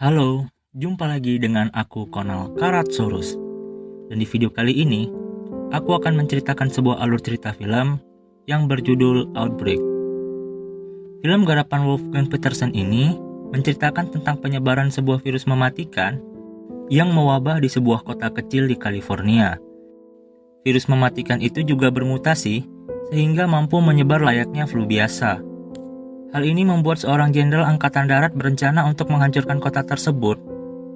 Halo, jumpa lagi dengan aku Konal Karatsaurus. Dan di video kali ini, aku akan menceritakan sebuah alur cerita film yang berjudul Outbreak. Film garapan Wolfgang Petersen ini menceritakan tentang penyebaran sebuah virus mematikan yang mewabah di sebuah kota kecil di California. Virus mematikan itu juga bermutasi sehingga mampu menyebar layaknya flu biasa. Hal ini membuat seorang jenderal angkatan darat berencana untuk menghancurkan kota tersebut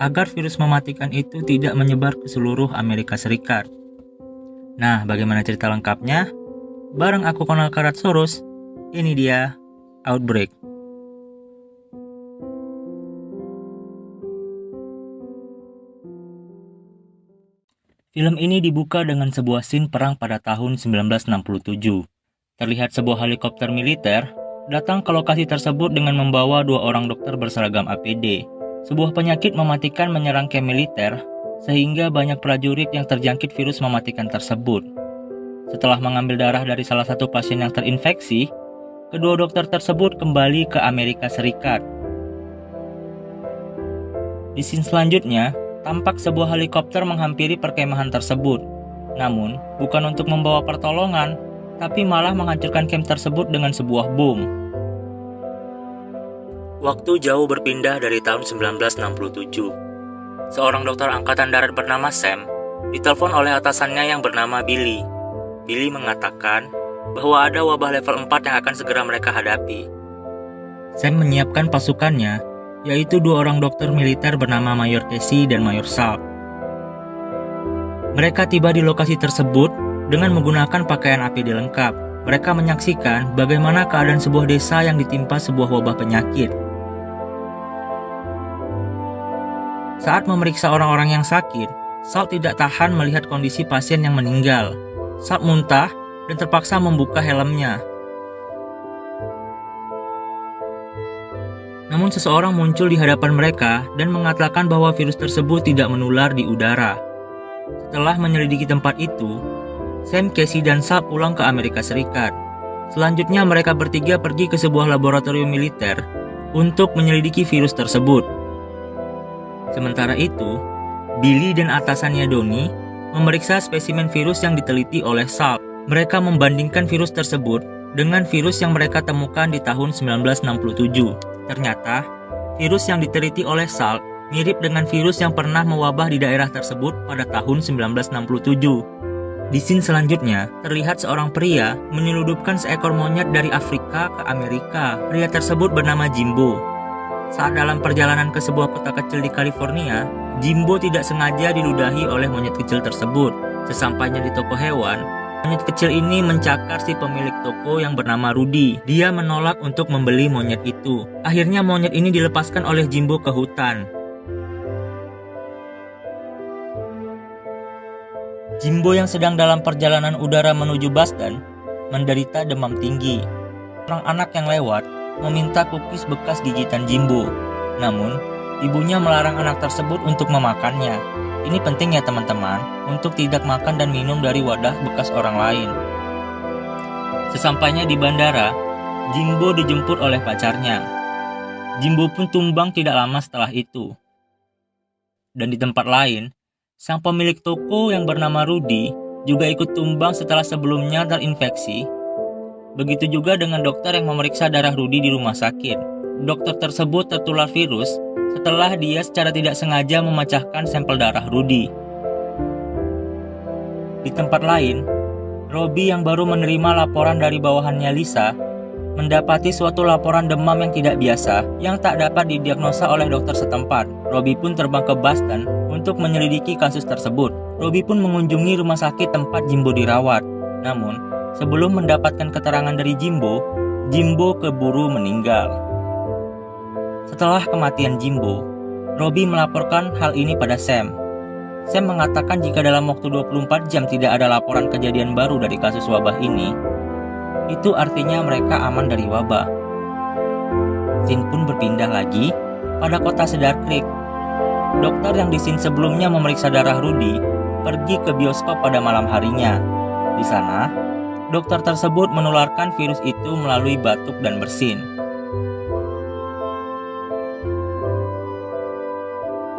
agar virus mematikan itu tidak menyebar ke seluruh Amerika Serikat. Nah, bagaimana cerita lengkapnya? Bareng aku Konal Karatsaurus, ini dia Outbreak. Film ini dibuka dengan sebuah scene perang pada tahun 1967. Terlihat sebuah helikopter militer datang ke lokasi tersebut dengan membawa dua orang dokter berseragam APD. Sebuah penyakit mematikan menyerang camp militer, sehingga banyak prajurit yang terjangkit virus mematikan tersebut. Setelah mengambil darah dari salah satu pasien yang terinfeksi, kedua dokter tersebut kembali ke Amerika Serikat. Di scene selanjutnya, tampak sebuah helikopter menghampiri perkemahan tersebut. Namun, bukan untuk membawa pertolongan, tapi malah menghancurkan camp tersebut dengan sebuah bom. Waktu jauh berpindah dari tahun 1967. Seorang dokter angkatan darat bernama Sam ditelepon oleh atasannya yang bernama Billy. Billy mengatakan bahwa ada wabah level 4 yang akan segera mereka hadapi. Sam menyiapkan pasukannya, yaitu dua orang dokter militer bernama Mayor Casey dan Mayor Salk. Mereka tiba di lokasi tersebut dengan menggunakan pakaian APD lengkap. Mereka menyaksikan bagaimana keadaan sebuah desa yang ditimpa sebuah wabah penyakit. Saat memeriksa orang-orang yang sakit, Salk tidak tahan melihat kondisi pasien yang meninggal. Salk muntah dan terpaksa membuka helmnya. Namun seseorang muncul di hadapan mereka dan mengatakan bahwa virus tersebut tidak menular di udara. Setelah menyelidiki tempat itu, Sam, Casey, dan Salk pulang ke Amerika Serikat. Selanjutnya mereka bertiga pergi ke sebuah laboratorium militer untuk menyelidiki virus tersebut. Sementara itu, Billy dan atasannya Donnie memeriksa spesimen virus yang diteliti oleh Salk. Mereka membandingkan virus tersebut dengan virus yang mereka temukan di tahun 1967. Ternyata, virus yang diteliti oleh Salk mirip dengan virus yang pernah mewabah di daerah tersebut pada tahun 1967. Di scene selanjutnya, terlihat seorang pria menyeludupkan seekor monyet dari Afrika ke Amerika. Pria tersebut bernama Jimbo. Saat dalam perjalanan ke sebuah kota kecil di California, Jimbo tidak sengaja diludahi oleh monyet kecil tersebut. Sesampainya di toko hewan, monyet kecil ini mencakar si pemilik toko yang bernama Rudy. Dia menolak untuk membeli monyet itu. Akhirnya monyet ini dilepaskan oleh Jimbo ke hutan. Jimbo yang sedang dalam perjalanan udara menuju Boston menderita demam tinggi. Seorang anak yang lewat meminta cookies bekas gigitan Jimbo. Namun, ibunya melarang anak tersebut untuk memakannya. Ini penting ya teman-teman, untuk tidak makan dan minum dari wadah bekas orang lain. Sesampainya di bandara, Jimbo dijemput oleh pacarnya. Jimbo pun tumbang tidak lama setelah itu. Dan di tempat lain, sang pemilik toko yang bernama Rudy juga ikut tumbang setelah sebelumnya terinfeksi. Begitu juga dengan dokter yang memeriksa darah Rudy di rumah sakit. Dokter tersebut tertular virus setelah dia secara tidak sengaja memecahkan sampel darah Rudy. Di tempat lain, Robbie yang baru menerima laporan dari bawahannya Lisa mendapati suatu laporan demam yang tidak biasa yang tak dapat didiagnosa oleh dokter setempat. Robbie pun terbang ke Boston untuk menyelidiki kasus tersebut. Robbie pun mengunjungi rumah sakit tempat Jimbo dirawat. Namun, sebelum mendapatkan keterangan dari Jimbo, Jimbo keburu meninggal. Setelah kematian Jimbo, Robbie melaporkan hal ini pada Sam. Sam mengatakan jika dalam waktu 24 jam tidak ada laporan kejadian baru dari kasus wabah ini, itu artinya mereka aman dari wabah. Scene pun berpindah lagi pada kota Cedar Creek. Dokter yang di scene sebelumnya memeriksa darah Rudy pergi ke bioskop pada malam harinya. Di sana, dokter tersebut menularkan virus itu melalui batuk dan bersin.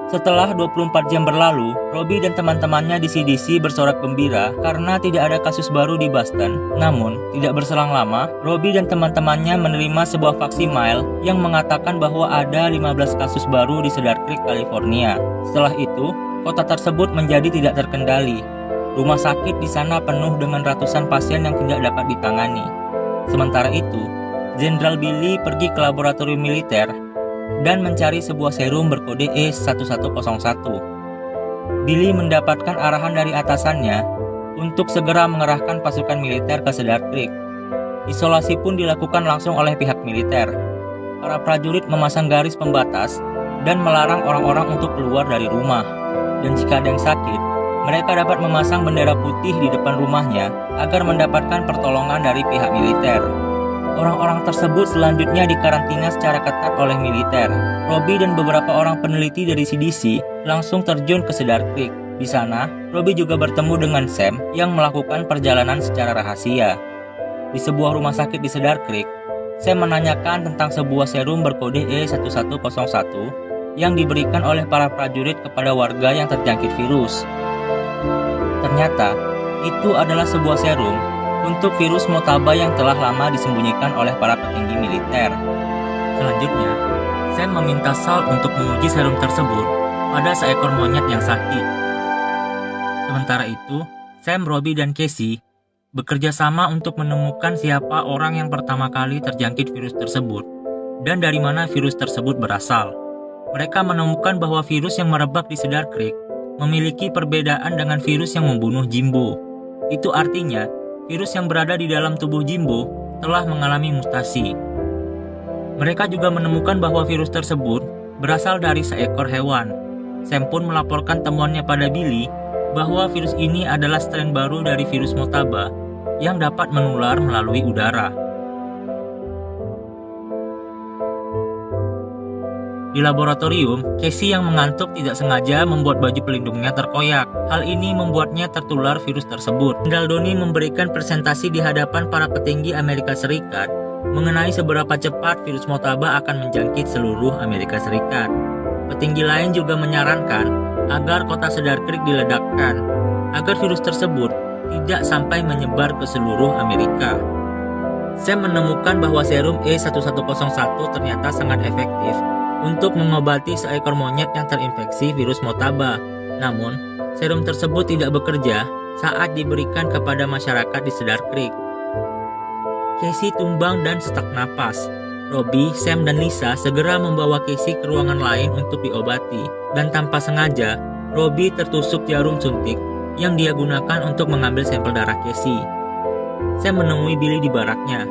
Setelah 24 jam berlalu, Robbie dan teman-temannya di CDC bersorak gembira karena tidak ada kasus baru di Boston. Namun, tidak berselang lama, Robbie dan teman-temannya menerima sebuah fax email yang mengatakan bahwa ada 15 kasus baru di Cedar Creek, California. Setelah itu, kota tersebut menjadi tidak terkendali. Rumah sakit di sana penuh dengan ratusan pasien yang tidak dapat ditangani. Sementara itu, Jenderal Billy pergi ke laboratorium militer dan mencari sebuah serum berkode E1101. Billy mendapatkan arahan dari atasannya untuk segera mengerahkan pasukan militer ke Cedar Creek. Isolasi pun dilakukan langsung oleh pihak militer. Para prajurit memasang garis pembatas dan melarang orang-orang untuk keluar dari rumah. Dan jika ada yang sakit, mereka dapat memasang bendera putih di depan rumahnya agar mendapatkan pertolongan dari pihak militer. Orang-orang tersebut selanjutnya dikarantina secara ketat oleh militer. Robbie dan beberapa orang peneliti dari CDC langsung terjun ke Cedar Creek. Di sana, Robbie juga bertemu dengan Sam yang melakukan perjalanan secara rahasia. Di sebuah rumah sakit di Cedar Creek, Sam menanyakan tentang sebuah serum berkode E1101 yang diberikan oleh para prajurit kepada warga yang terjangkit virus. Ternyata, itu adalah sebuah serum untuk virus Motaba yang telah lama disembunyikan oleh para petinggi militer. Selanjutnya, Sam meminta Sal untuk menguji serum tersebut pada seekor monyet yang sakit. Sementara itu, Sam, Robbie, dan Casey bekerja sama untuk menemukan siapa orang yang pertama kali terjangkit virus tersebut dan dari mana virus tersebut berasal. Mereka menemukan bahwa virus yang merebak di Cedar Creek memiliki perbedaan dengan virus yang membunuh Jimbo. Itu artinya, virus yang berada di dalam tubuh Jimbo telah mengalami mutasi. Mereka juga menemukan bahwa virus tersebut berasal dari seekor hewan. Sam pun melaporkan temuannya pada Billy bahwa virus ini adalah strain baru dari virus Motaba yang dapat menular melalui udara. Di laboratorium, Casey yang mengantuk tidak sengaja membuat baju pelindungnya terkoyak. Hal ini membuatnya tertular virus tersebut. Jenderal Donny memberikan presentasi di hadapan para petinggi Amerika Serikat mengenai seberapa cepat virus Motaba akan menjangkit seluruh Amerika Serikat. Petinggi lain juga menyarankan agar kota Cedar Creek diledakkan, agar virus tersebut tidak sampai menyebar ke seluruh Amerika. Sam menemukan bahwa serum E1101 ternyata sangat efektif untuk mengobati seekor monyet yang terinfeksi virus Motaba. Namun, serum tersebut tidak bekerja saat diberikan kepada masyarakat di Cedar Creek. Casey tumbang dan sesak napas. Robbie, Sam, dan Lisa segera membawa Casey ke ruangan lain untuk diobati. Dan tanpa sengaja, Robbie tertusuk jarum suntik yang dia gunakan untuk mengambil sampel darah Casey. Sam menemui Billy di baraknya.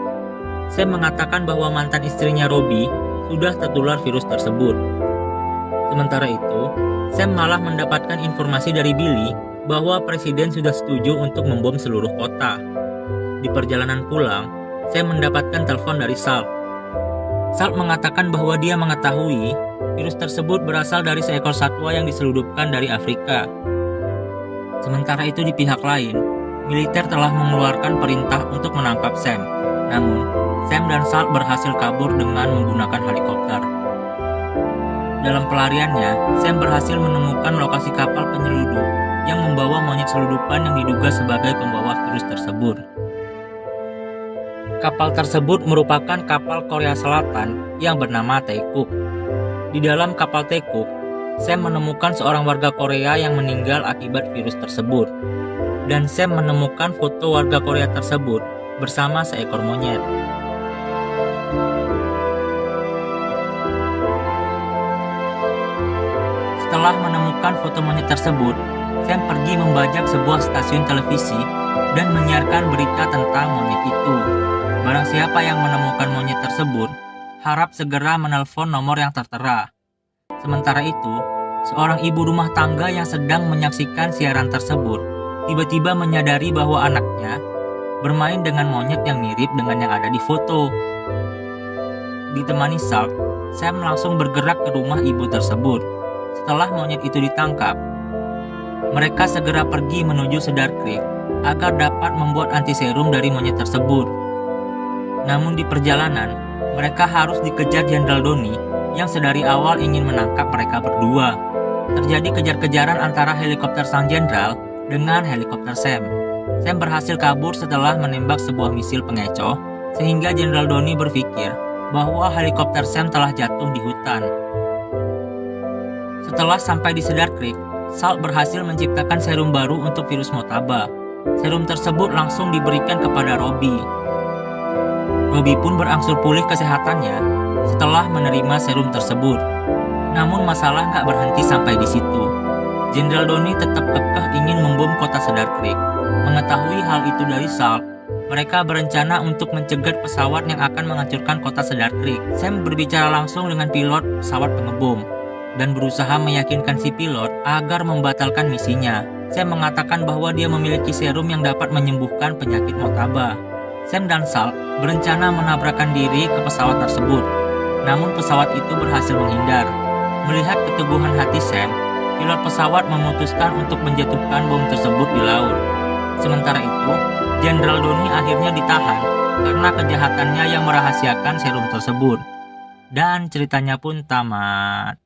Sam mengatakan bahwa mantan istrinya Robbie sudah tertular virus tersebut. Sementara itu, Sam malah mendapatkan informasi dari Billy bahwa presiden sudah setuju untuk membom seluruh kota. Di perjalanan pulang, Sam mendapatkan telepon dari Sal. Sal mengatakan bahwa dia mengetahui virus tersebut berasal dari seekor satwa yang diselundupkan dari Afrika. Sementara itu di pihak lain, militer telah mengeluarkan perintah untuk menangkap Sam. Namun, Sam dan Sal berhasil kabur dengan menggunakan helikopter. Dalam pelariannya, Sam berhasil menemukan lokasi kapal penyeludup yang membawa monyet selundupan yang diduga sebagai pembawa virus tersebut. Kapal tersebut merupakan kapal Korea Selatan yang bernama Taekook. Di dalam kapal Taekook, Sam menemukan seorang warga Korea yang meninggal akibat virus tersebut. Dan Sam menemukan foto warga Korea tersebut bersama seekor monyet. Setelah menemukan foto monyet tersebut, Sam pergi membajak sebuah stasiun televisi dan menyiarkan berita tentang monyet itu. Barang siapa yang menemukan monyet tersebut, harap segera menelpon nomor yang tertera. Sementara itu, seorang ibu rumah tangga yang sedang menyaksikan siaran tersebut tiba-tiba menyadari bahwa anaknya bermain dengan monyet yang mirip dengan yang ada di foto. Ditemani Sal, Sam langsung bergerak ke rumah ibu tersebut. Setelah monyet itu ditangkap, mereka segera pergi menuju Cedar Creek agar dapat membuat antiserum dari monyet tersebut. Namun di perjalanan, mereka harus dikejar Jenderal Donny yang sedari awal ingin menangkap mereka berdua. terjadi kejar-kejaran antara helikopter sang jenderal dengan helikopter Sam. Sam berhasil kabur setelah menembak sebuah misil pengecoh, sehingga Jenderal Donnie berpikir bahwa helikopter Sam telah jatuh di hutan. Setelah sampai di Cedar Creek, Salt berhasil menciptakan serum baru untuk virus Motaba. Serum tersebut langsung diberikan kepada Robbie. Robbie pun berangsur pulih kesehatannya setelah menerima serum tersebut. Namun masalah nggak berhenti sampai di situ. Jenderal Donnie tetap kekeh ingin membom kota Cedar Creek. Mengetahui hal itu dari Salt, mereka berencana untuk mencegat pesawat yang akan menghancurkan kota Cedar Creek. Sam berbicara langsung dengan pilot pesawat pengebom dan berusaha meyakinkan si pilot agar membatalkan misinya. Sam mengatakan bahwa dia memiliki serum yang dapat menyembuhkan penyakit Motaba. Sam dan Salt berencana menabrakkan diri ke pesawat tersebut, namun pesawat itu berhasil menghindar. Melihat keteguhan hati Sam, pilot pesawat memutuskan untuk menjatuhkan bom tersebut di laut. Sementara itu, Jenderal Donnie akhirnya ditahan karena kejahatannya yang merahasiakan serum tersebut. Dan ceritanya pun tamat.